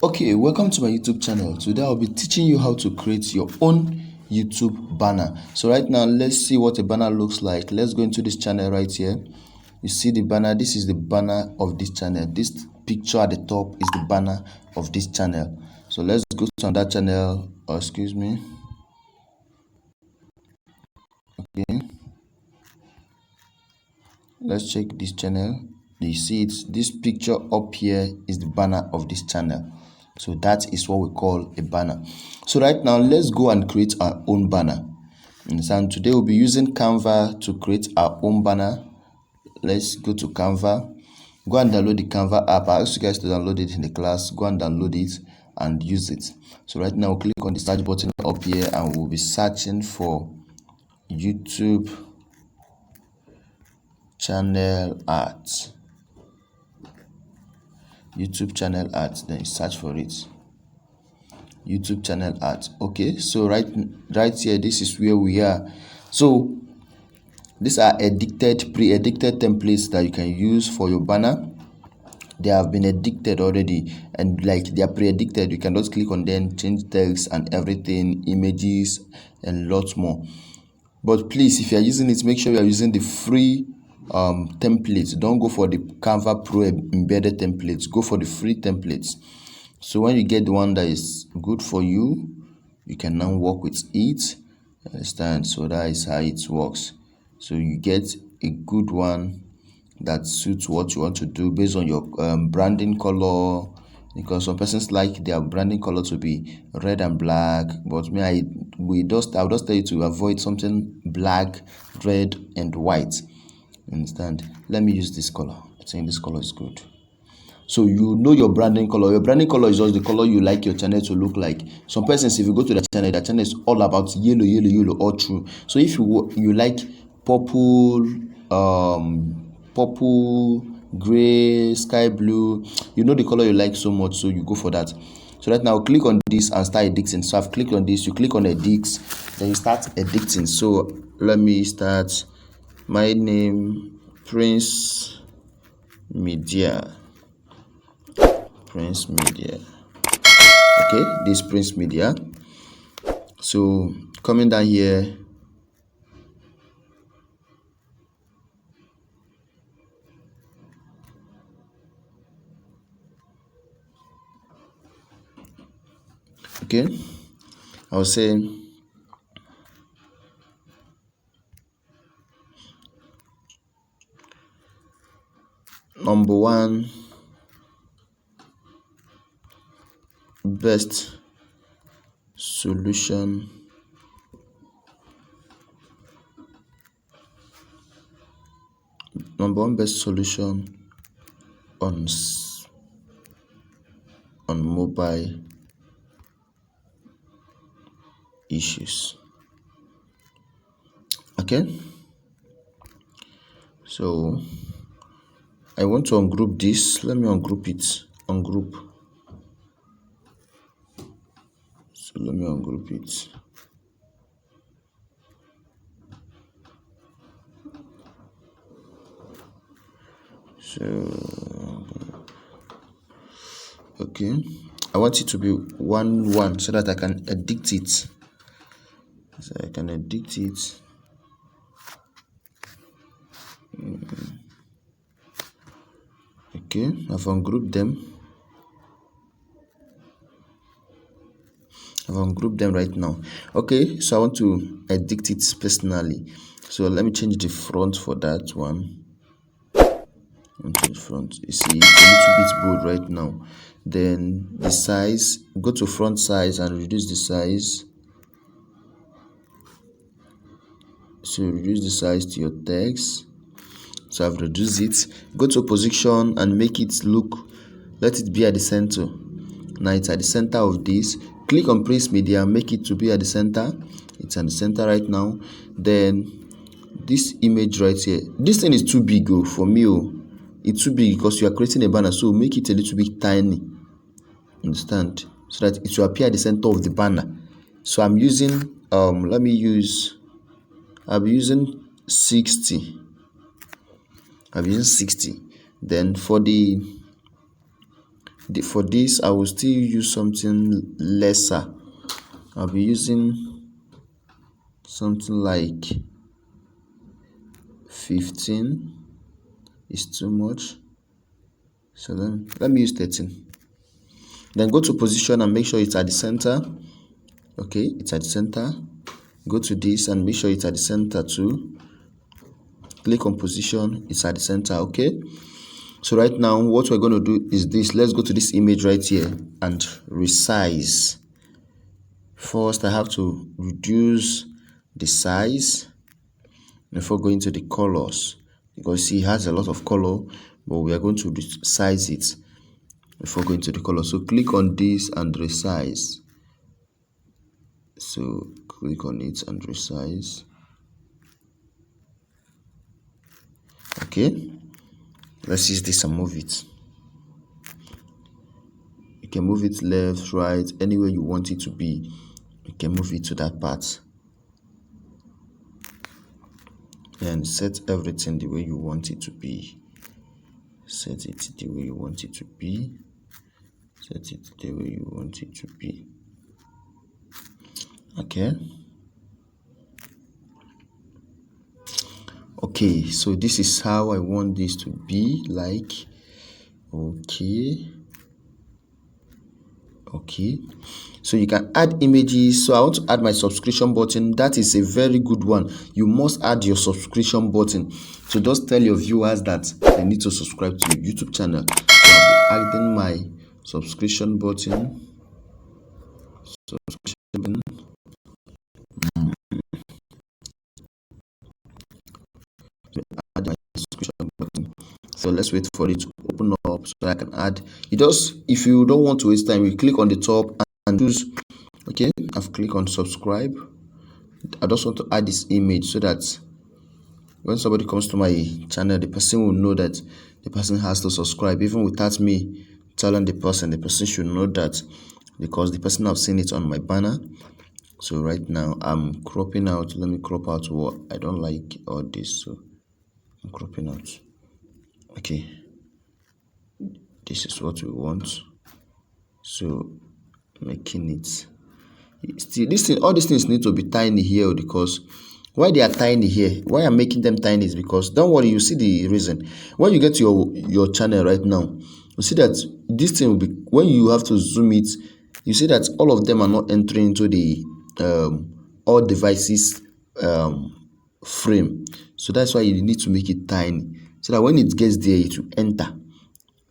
Okay, welcome to my YouTube channel. Today I'll be teaching you how to create your own YouTube banner. So right now, let's see what a banner looks like. Let's go into this channel right here. You see the banner. This is the banner of this channel. This picture at the top is the banner of this channel. So let's go to that channel. Excuse me. Okay. Let's check this channel. You see it. This picture up here is the banner of this channel. So that is what we call a banner. So right now, let's go and create our own banner. And today we'll be using Canva to create our own banner. Let's go to Canva. Go and download the Canva app. I asked you guys to download it in the class. Go and download it and use it. So right now, we'll click on the search button up here and we'll be searching for YouTube channel art. YouTube channel art. Then you search for it. YouTube channel art. Okay, so right here, this is where we are. So these are pre-edited templates that you can use for your banner. They have been edited already, and like they are pre-edited, you can just click on them, change text and everything, images and lots more. But please, if you are using it, make sure you are using the free templates. Don't go for the Canva Pro embedded templates. Go for the free templates. So when you get the one that is good for you, you can now work with it. Understand? So that is how it works. So you get a good one that suits what you want to do based on your branding color, because some persons like their branding color to be red and black, but me, I'll just tell you to avoid something black, red and white. Understand? Let me use this color. I think this color is good. So you know your branding color. Your branding color is just the color you like your channel to look like. Some persons, if you go to the channel is all about yellow all through. So if you like purple, gray, sky blue, you know the color you like so much, so you go for that. So right now, click on this and start editing. So I've clicked on this. You click on edit, then you start editing. So let me start. My name, Prince Media. Prince Media. Okay, this Prince Media. So coming down here, okay, I'll say number one best solution on mobile issues. Okay, so I want to ungroup this. Let me ungroup it. Ungroup. So let me ungroup it. So okay, I want it to be 1 so that I can edit it. So I can edit it. Okay, I've ungrouped them. I've ungrouped them right now. Okay, so I want to edit it personally. So let me change the front for that one. Onto the front. You see, it's a little bit bold right now. Then the size, go to front size and reduce the size. So reduce the size to your text. So I've reduced it. Go to position and make it look, let it be at the center. Now it's at the center of this. Click on Prince Media, make it to be at the center. It's at the center right now. Then this image right here, this thing is too big for me. It's too big because you are creating a banner, so make it a little bit tiny. Understand? So that it will appear at the center of the banner. So I'm using I'll be using 60. I'll be using 60. Then for the For this, I will still use something lesser. I'll be using something like 15 is too much. So let me use 13. Then go to position and make sure it's at the center. Okay, it's at the center. Go to this and make sure it's at the center too. Click on position, it's at the center. Okay, so right now what we're going to do is this. Let's go to this image right here and resize. First, I have to reduce the size before going to the colors, because see, it has a lot of color, but we are going to resize it before going to the color. So click on this and resize. So click on it and resize. Okay, let's use this and move it. You can move it left, right, anywhere you want it to be. You can move it to that part and set everything the way you want it to be. Set it the way you want it to be. Set it the way you want it to be. Okay. Okay, so this is how I want this to be like. Okay. Okay, so you can add images. So I want to add my subscription button. That is a very good one. You must add your subscription button. So just tell your viewers that they need to subscribe to your YouTube channel. So I'll be adding my subscription button. Add my subscription button. So let's wait for it to open up so I can add. You just, if you don't want to waste time, you click on the top and choose. Okay, I've clicked on subscribe. I just want to add this image so that when somebody comes to my channel, the person will know that the person has to subscribe. Even without me telling the person should know that, because the person have seen it on my banner. So right now I'm cropping out. Let me crop out what I don't like, all this. So I'm cropping out. Okay, this is what we want. So making it still, this thing, all these things need to be tiny here, because why they are tiny here, why I'm making them tiny is because, don't worry, you see the reason. When you get to your channel right now, you see that this thing will be, when you have to zoom it, you see that all of them are not entering into the all devices frame. So that's why you need to make it tiny, so that when it gets there, it will enter.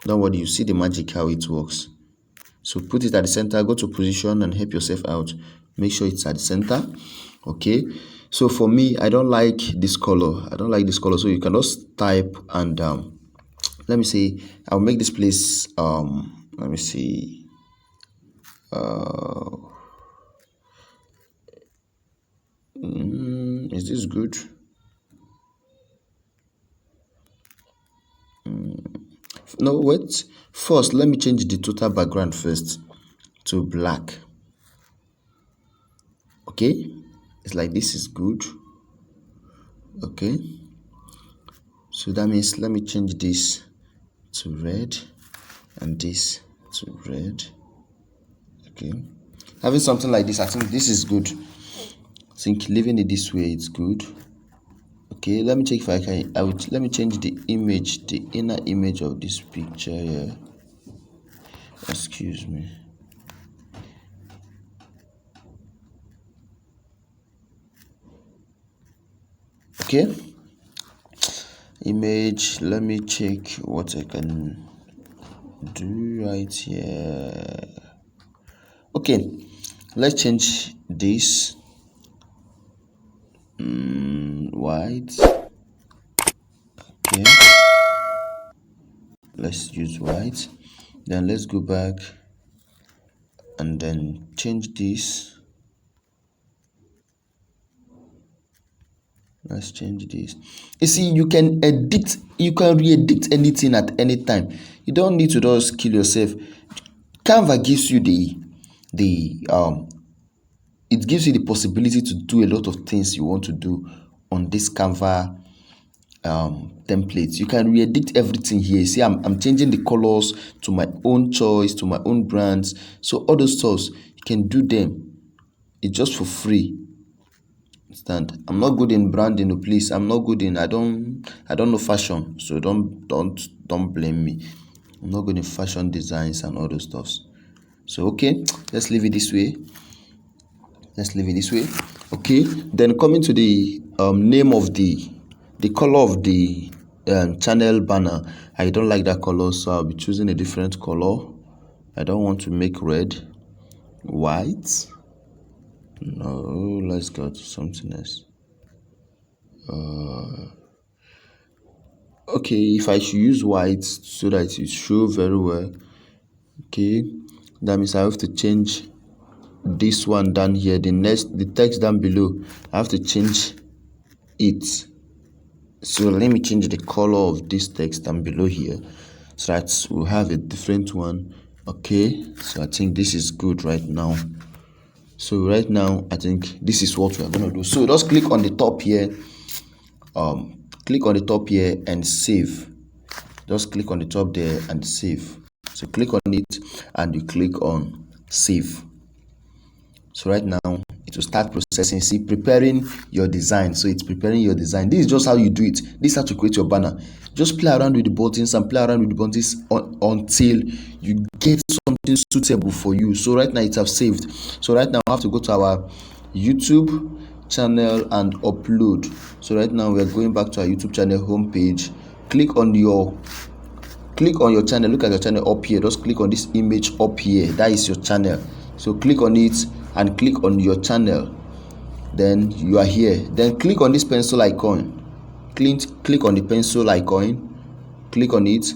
Don't worry, you see the magic how it works. So put it at the center, go to position and help yourself out. Make sure it's at the center. Okay, so for me, I don't like this color. I don't like this color. So you can just type and let me see, I'll make this place let me see, is this good? No, wait, first let me change the total background first to black. Okay, it's like this is good. Okay, so that means let me change this to red and this to red. Okay, having something like this, I think this is good. I think leaving it this way, it's good. Okay, let me check if I can. Let me change the image, the inner image of this picture here. Excuse me. Okay, image, let me check what I can do right here. Okay, let's change this white. Okay, let's use white. Then let's go back and then change this. Let's change this. You see, you can edit, you can re-edit anything at any time. You don't need to just kill yourself. Canva gives you it gives you the possibility to do a lot of things you want to do on this Canva templates. You can re-edit everything here. See, I'm changing the colors to my own choice, to my own brands. So all those stuff you can do them. It's just for free. Understand? I'm not good in branding, please. I'm not good in, I don't know fashion, so don't blame me. I'm not good in fashion designs and all those stuffs. So okay, let's leave it this way. Okay, then coming to the name of the color of the channel banner. I don't like that color, so I'll be choosing a different color. I don't want to make red. White. No, let's go to something else. Okay, if I should use white so that it show very well. Okay, that means I have to change this one down here. The text down below, I have to change it. So let me change the color of this text down below here, so that we'll have a different one. Okay, so I think this is good right now. So right now, I think this is what we are going to do. So just click on the top here. Click on the top here and save. Just click on the top there and save. So click on it and you click on save. So right now it will start processing. See, preparing your design. So it's preparing your design. This is just how you do it. This is how to create your banner. Just play around with the buttons and play around with the buttons until you get something suitable for you. So right now it has saved. So right now I have to go to our YouTube channel and upload. So right now we are going back to our YouTube channel homepage. Click on your channel. Look at your channel up here. Just click on this image up here. That is your channel. So click on it and click on your channel. Then you are here. Then click on this pencil icon. Click on the pencil icon. Click on it.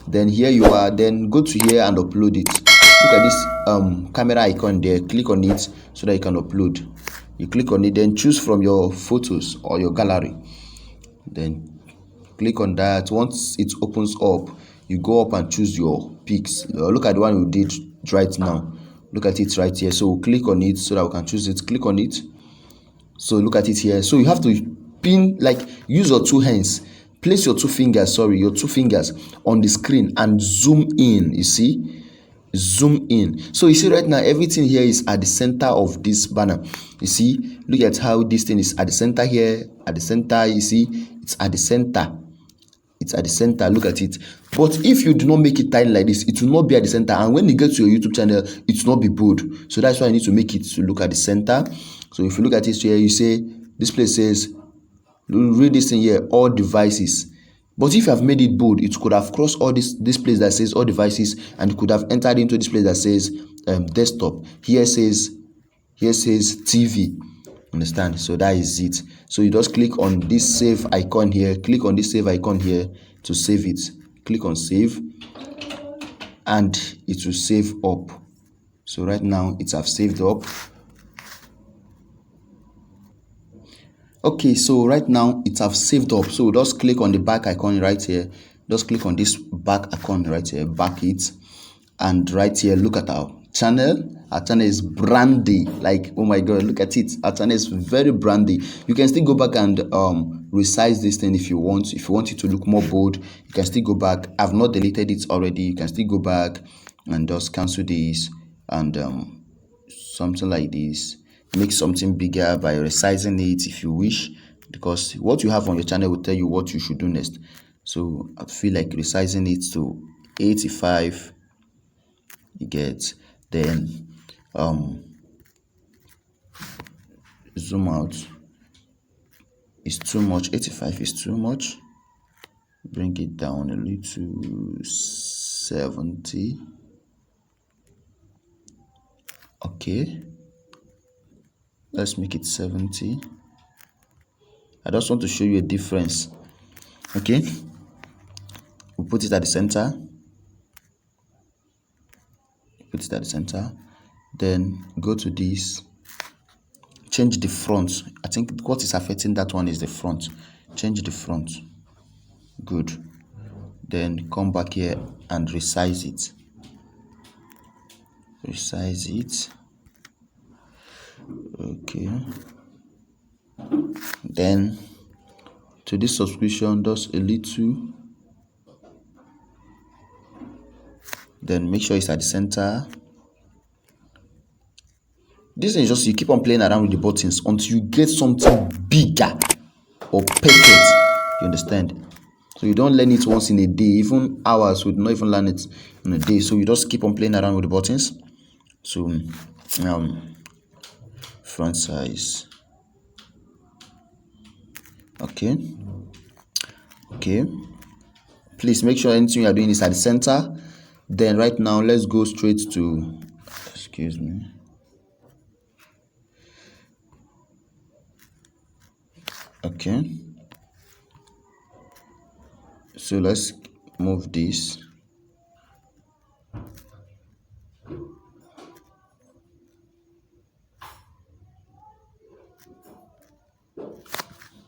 Then here you are. Then go to here and upload it. Look at this camera icon there. Click on it so that you can upload. You click on it. Then choose from your photos or your gallery. Then click on that. Once it opens up, you go up and choose your pics. Look at the one we did right now. Look at it right here. So click on it so that we can choose it. Click on it. So look at it here. So you have to pin, like, use your two hands. Place your two fingers on the screen and zoom in. You see? Zoom in. So you see right now everything here is at the center of this banner. You see, look at how this thing is at the center here. At the center, you see, it's at the center. It's at the center. Look at it. But if you do not make it tiny like this, it will not be at the center. And when you get to your YouTube channel, it will not be bold. So that's why I need to make it to look at the center. So if you look at it here, you say, this place says, read this thing here, all devices. But if you have made it bold, it could have crossed all this place that says all devices, and it could have entered into this place that says desktop. Here says TV. Understand? So that is it. So you just click on this save icon here. Click on this save icon here to save it. Click on save, and it will save up. So right now it have saved up. Okay, so right now it have saved up. So just click on the back icon right here. Just click on this back icon right here, back it, and right here look at our channel. Our channel is brandy, like, oh my god, look at it. Our channel is very brandy. You can still go back and resize this thing if you want. If you want it to look more bold, you can still go back. I've not deleted it already. You can still go back and just cancel this and something like this. Make something bigger by resizing it if you wish, because what you have on your channel will tell you what you should do next. So I feel like resizing it to 85. You get, then zoom out. It's too much. 85 is too much. Bring it down a little, 70. Okay, let's make it 70. I just want to show you a difference. Okay, we'll put it at the center. Put it at the center. Then go to this. Change the front. I think what is affecting that one is the front. Change the front. Good. Then come back here and resize it. Resize it. Okay. Then to So this subscription does a little, then make sure it's at the center. This is just, you keep on playing around with the buttons until you get something bigger or perfect. You understand? So you don't learn it once in a day. Even hours would not even learn it in a day. So you just keep on playing around with the buttons. So front size. Okay. Please make sure anything you are doing is at the center. Then right now let's go straight to, excuse me. Okay, so let's move this.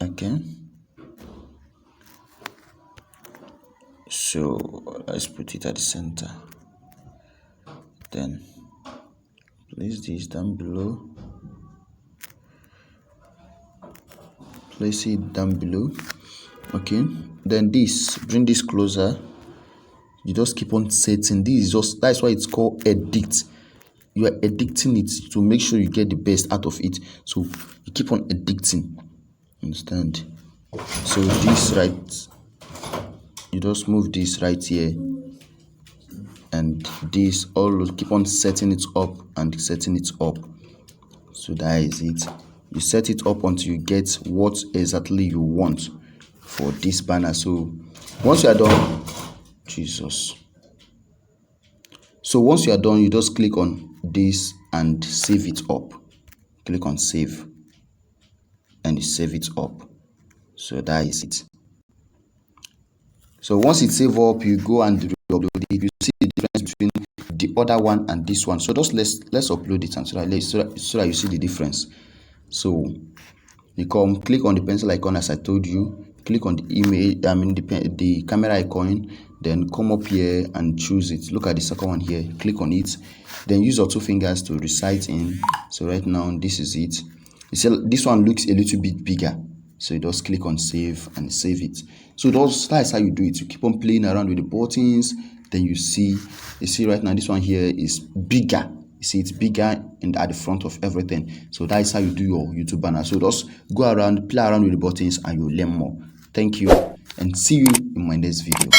Okay, so let's put it at the center. Then place this down below. Place it down below. Okay, then this, bring this closer. You just keep on setting. This is just, that's why it's called edit. You are editing it to make sure you get the best out of it. So you keep on editing. Understand? So this right, you just move this right here, and this all, keep on setting it up and setting it up. So that is it. You set it up until you get what exactly you want for this banner. So once you are done, so once you are done, you just click on this and save it up. Click on save and you save it up. So that is it. So once it's saved up, you go and upload it. You see the difference between the other one and this one. So just let's upload it, and so that you see the difference. So you come, click on the pencil icon as I told you, click on the image, the camera icon, then come up here and choose it. Look at the second one here, click on it, then use your two fingers to resize in. So right now this is it. You see this one looks a little bit bigger, so you just click on save and save it. So that's how you do it. You keep on playing around with the buttons, then you see right now this one here is bigger. You see it's bigger at the front of everything. So that is how you do your YouTube banner. So just go around, play around with the buttons, and you'll learn more. Thank you, and see you in my next video.